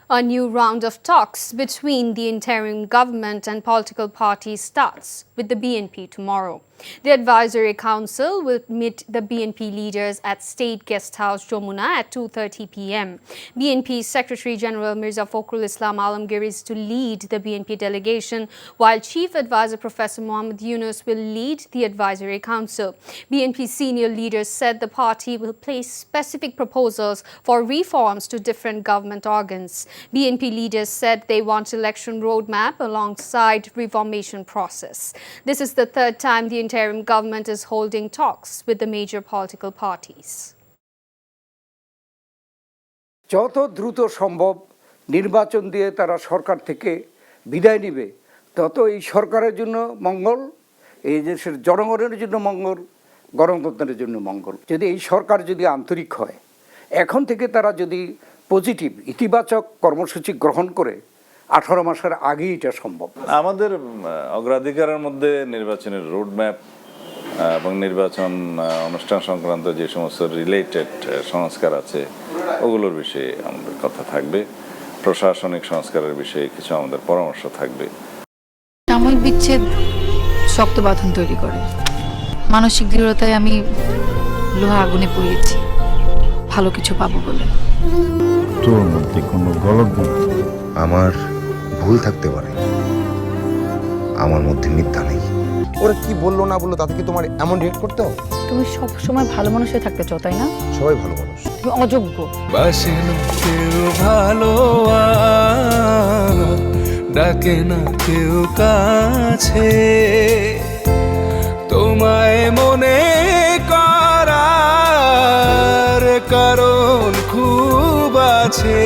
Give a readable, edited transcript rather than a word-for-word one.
A new round of talks between the interim government and political parties starts with the BNP tomorrow. The Advisory Council will meet the BNP leaders at State Guest House, Jamuna at 2:30 p.m. BNP's Secretary General Mirza Fakhrul Islam Alamgir is to lead the BNP delegation, while Chief Advisor Professor Mohammad Yunus will lead the Advisory Council. BNP senior leaders said the party will place specific proposals for reforms to different government organs. BNP leaders said they want election roadmap alongside reformation process. This is the third time the interim government is holding talks with the major political parties. যত দ্রুত সম্ভব নির্বাচন দিয়ে তারা সরকার থেকে বিদায় নেবে তত এই সরকারের জন্য মঙ্গল, এই দেশের জনগণের জন্য মঙ্গল, গণতন্ত্রের জন্য মঙ্গল। যদি এই সরকার যদি আন্তরিক হয়, এখন থেকে তারা যদি পজিটিভ ইতিবাচক কর্মসূচি গ্রহণ করে 18 মাসের আগেই এটা সম্ভব। আমাদের অগ্রাধিকারের মধ্যে নির্বাচনের রোডম্যাপ এবং নির্বাচন অনুষ্ঠান সংক্রান্ত যে সমস্ত রিলেটেড সংস্কার আছে ওগুলোর বিষয়ে আমাদের কথা থাকবে। প্রশাসনিক সংস্কারের বিষয়ে কিছু আমাদের পরামর্শ থাকবে। সাময়িক বিচ্ছেদ শক্ত বাঁধন তৈরি করে। মানসিক দৃঢ়তায় আমি লোহা আগুনে পুড়িয়েছি ভালো কিছু পাবো বলে। তোর মধ্যে কোনো গলদ বুদ্ধি? আমার ভুল থাকতে পারে, আমার মধ্যে মিথ্যা নেই। ওরা কি বললো না বললো তাতে কি তোমার এমন রিয়েক্ট করতে হবে? তুমি সব সময় ভালো মানুষ হয়ে থাকতে চাও, তাই না? সবাই ভালো মানুষ, তুমি অযোগ্য। বাসে না কেউ ভালো, ডাকে না কেউ কাছে, তোমায় মনে করার কারণ খুব আছে।